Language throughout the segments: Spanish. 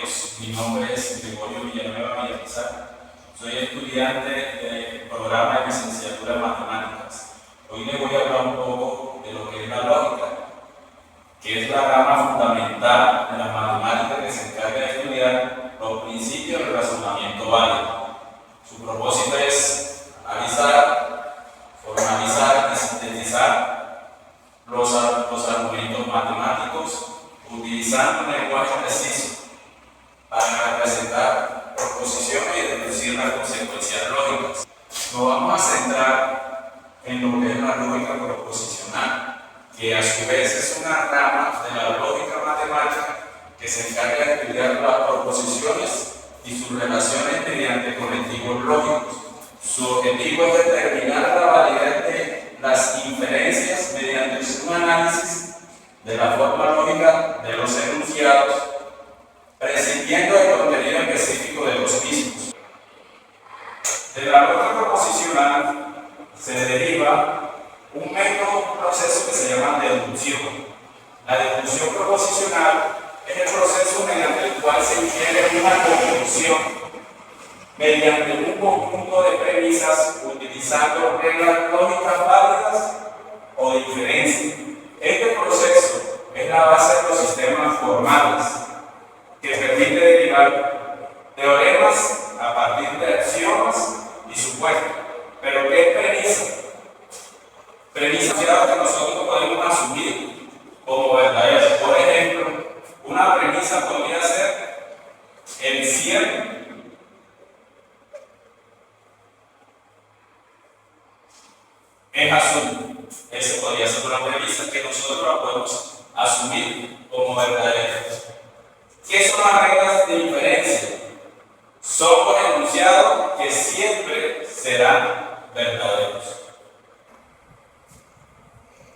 Tenemos, mi nombre es Gregorio Villanueva Villamizar, soy estudiante del programa de licenciatura en matemáticas. Hoy les voy a hablar un poco de lo que es la lógica, que es la rama fundamental de las matemáticas que se encarga de estudiar los principios del razonamiento válido. Su propósito es analizar, formalizar y sintetizar los argumentos matemáticos utilizando un lenguaje preciso para representar proposiciones y deducir las consecuencias lógicas. Nos vamos a centrar en lo que es la lógica proposicional, que a su vez es una rama de la lógica matemática que se encarga de estudiar las proposiciones y sus relaciones mediante colectivos lógicos. Su objetivo es determinar la validez de las inferencias mediante un análisis de la forma lógica de los enunciados, prescindiendo del contenido específico de los mismos. De la lógica proposicional se deriva un método, un proceso que se llama deducción. La deducción proposicional es el proceso mediante el cual se infiere una conclusión mediante un conjunto de premisas utilizando reglas lógicas válidas o de inferencia. Este proceso es la base de los sistemas formales que permite derivar teoremas a partir de axiomas y supuestos. ¿Pero qué es premisa? Premisa es algo que nosotros podemos asumir como verdadero. Por ejemplo, una premisa podría ser el cielo es azul. Esa podría ser una premisa que nosotros la podemos asumir como verdadera. ¿Qué son las reglas de inferencia? Son los enunciados que siempre serán verdaderos.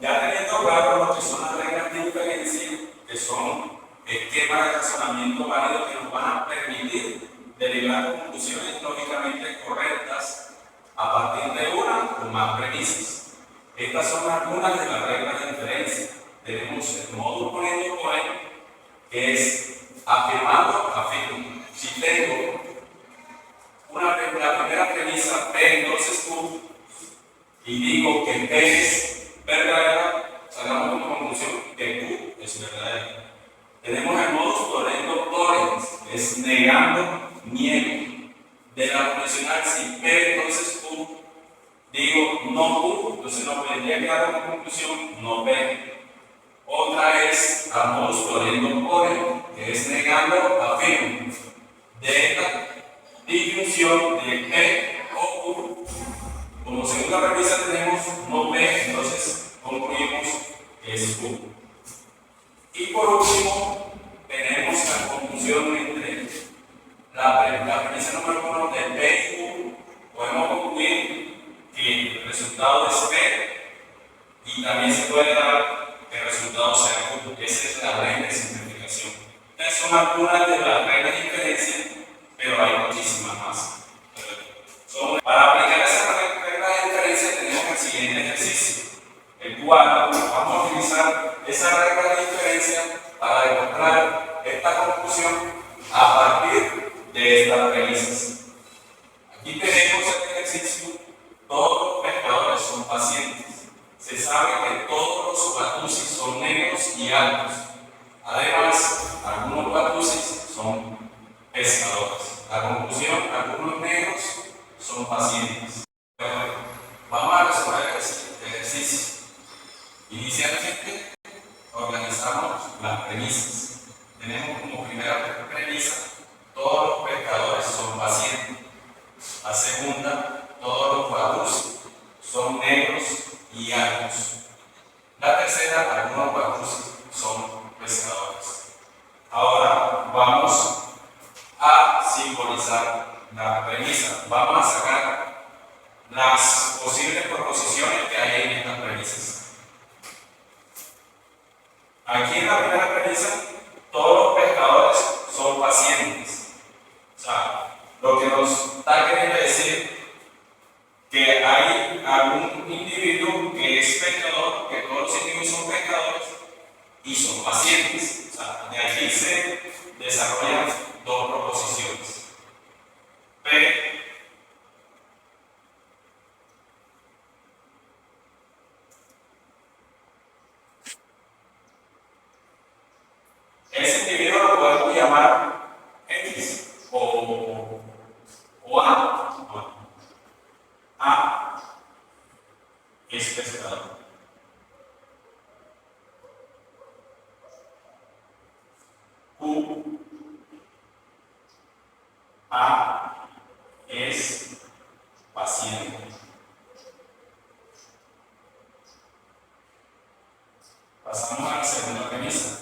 Ya teniendo claro lo que son las reglas de inferencia, que son esquemas de razonamiento válido que nos van a permitir derivar conclusiones lógicamente correctas a partir de una o más premisas. Estas son algunas de las reglas de inferencia. Tenemos el modo poniendo point, que es afirmando, afirmo. Si tengo la primera premisa P, entonces Q, y digo que P es verdadera, sacamos una conclusión que Q es verdadera. Tenemos el modus tollendo tollens, que es negando, niego. De la condicional, si P entonces Q, digo no Q, entonces no podría llegar a una conclusión no P. Otra es a modus tollendo tollens, que es negando, afirmo. De la disyunción de P o Q, como segunda premisa tenemos no P, entonces concluimos que es Q. Y por último, tenemos la conclusión entre la premisa número 1 de P y Q. Podemos concluir que el resultado es P y también se puede dar que el resultado sea Q. Esa es la regla de simplificación. Estas son algunas de las reglas de inferencia, pero hay muchísimas más. Para aplicar esas reglas de inferencia tenemos el siguiente ejercicio, el cual vamos a utilizar esa regla de inferencia para demostrar esta conclusión a partir de estas premisas. Aquí tenemos el ejercicio, todos los pescadores son pacientes. Se sabe que todos los watusis son negros y altos. Además, algunos watusis son pescadores. La conclusión, algunos negros son pacientes. Vamos a resolver el ejercicio. Inicialmente, organizamos las premisas. Tenemos como primera premisa, todos los pescadores son pacientes. La segunda, todos los watusis son negros y altos. La tercera, algunos watusis son pescadores. Ahora vamos a simbolizar la premisa. Vamos a sacar las posibles proposiciones que hay en estas premisas. Aquí en la primera premisa, todos los pescadores son pacientes. O sea, lo que nos está queriendo decir que hay algún individuo que es pecador, que todos los individuos son pecadores y son pacientes. O sea, de aquí se desarrollan dos llamar X o A. A es pescador. Q, A es paciente. Pasamos a la segunda premisa.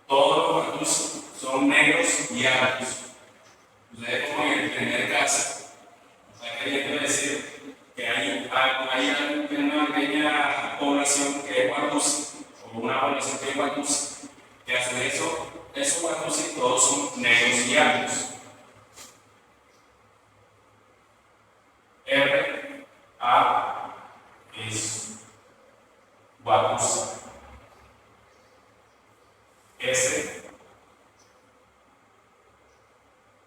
Todos los Batus son negros y altos. Ustedes, como en el primer caso, está queriendo decir que hay una pequeña población que es Batus, o una población que es Batus, que a su vez esos Batus todos son negros y altos. R, A es Batus. S,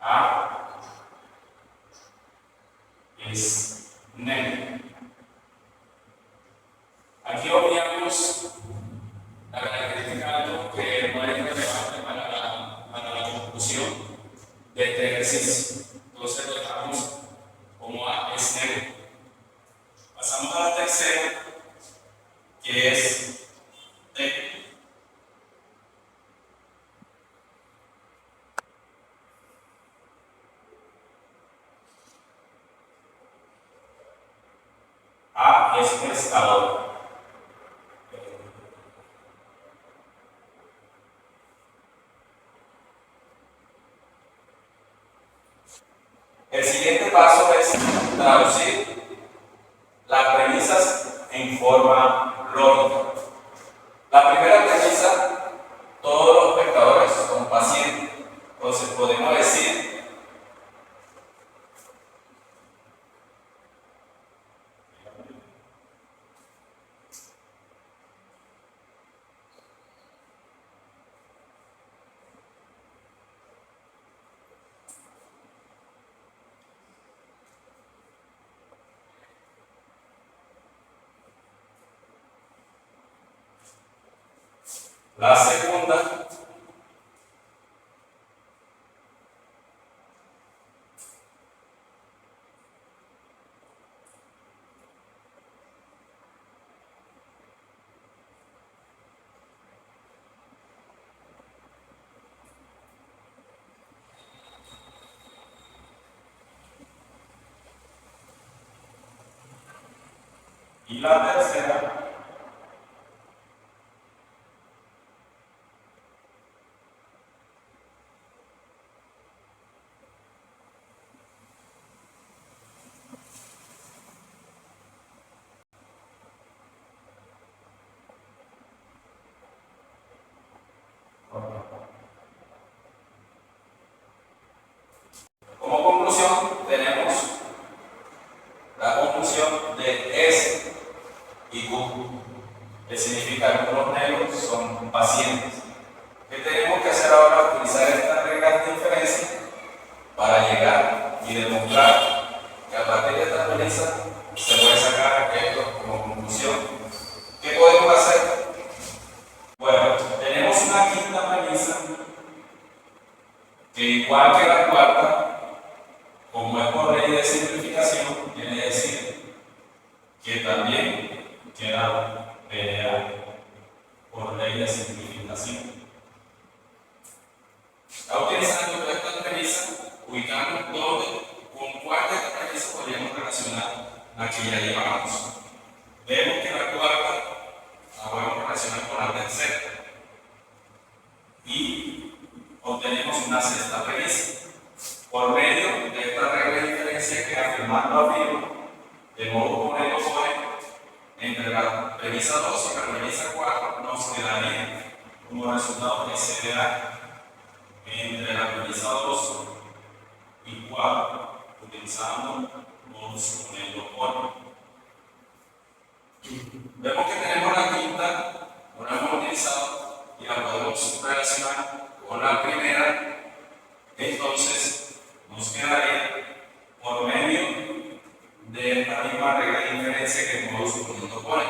A es negro. Aquí obviamos la característica algo que no es relevante para la conclusión de este ejercicio. Entonces lo dejamos como A es negro. Pasamos a la tercera, que es T. A es pescador. El siguiente paso es traducir las premisas en forma lógica. La primera premisa, todos los pescadores son pacientes. Entonces podemos decir la segunda, y la tercera, como conclusión tenemos la conclusión de S y Q, que significa que los negros son pacientes. ¿Qué tenemos que hacer ahora? Utilizar estas reglas de inferencia para llegar y demostrar que a partir de esta premisa se puede sacar esto como conclusión. ¿Qué podemos hacer? Bueno, tenemos una quinta premisa que, igual que la cuarta, como es por ley de simplificación, quiere decir que también queda PDA por ley de simplificación. Está utilizando toda esta premisa, ubicamos con cuál de estas premisas podríamos relacionar la que ya llevamos. Vemos que la cuarta la podemos relacionar con la tercera y obtenemos una sexta premisa por medio de esta regla de diferencia que, afirmando afirmo, de modo pone entre la premisa 2 y la premisa 4, nos quedaría como resultado que se da entre la premisa 2 y 4, utilizando modus ponendo por. Vemos que tenemos la quinta, no la hemos utilizado y la podemos relacionar con la primera. Entonces nos quedaría por medio de esta misma regla de inferencia que modus ponendo por.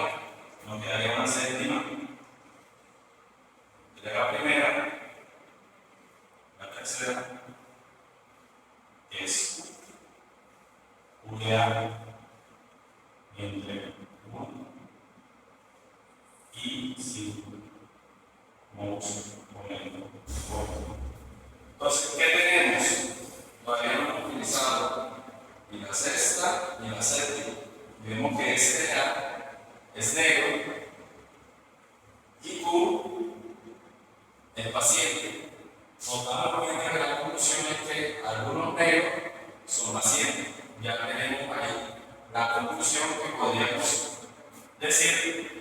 Nos quedaría una séptima de la primera, la tercera es U de A entre 1 y 5 poniendo otro. Entonces, ¿qué tenemos? Todavía no hemos utilizado ni la sexta ni la séptima. Vemos que este A es negro y Q es paciente. Nos damos cuenta que la conclusión es que algunos negros son pacientes. Ya tenemos ahí la conclusión que podríamos decir.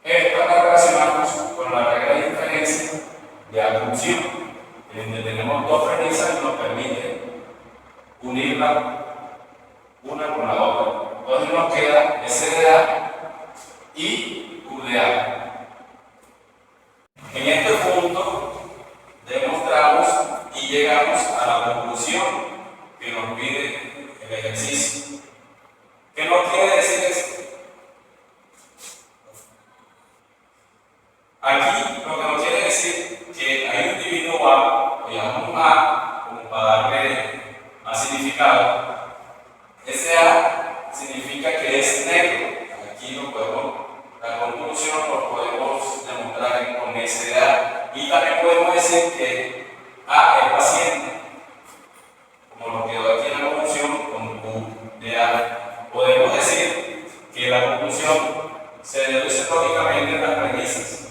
Esto la relacionamos con la regla de inferencia de asunción, en donde tenemos dos premisas que nos permiten unirla una con la otra. Entonces nos queda S de A y Q de A. En este punto demostramos y llegamos a la conclusión que nos pide el ejercicio. ¿Qué nos quiere decir esto? Aquí lo que nos quiere decir que hay un individuo A, lo llamamos A, como para darle más significado. Ese A significa que es negro. Aquí lo podemos, la conclusión lo podemos demostrar con ese A. Y también podemos decir que A es paciente, como nos quedó aquí en la conclusión con Q de A. Podemos decir que la conclusión se deduce lógicamente de las premisas,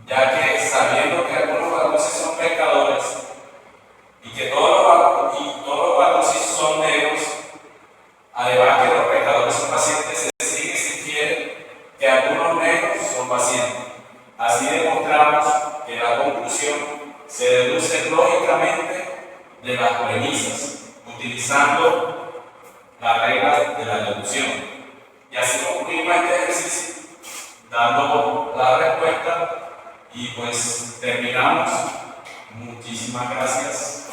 ya que sabiendo que algunos varones son pecadores y que todos los varones son negros, además que los pecadores son pacientes, se sigue sintiendo que algunos negros son pacientes. Así demostramos que la conclusión se deduce lógicamente de las premisas, utilizando la regla de la deducción. Y así concluimos este ejercicio, dando la respuesta. Y pues terminamos. Muchísimas gracias.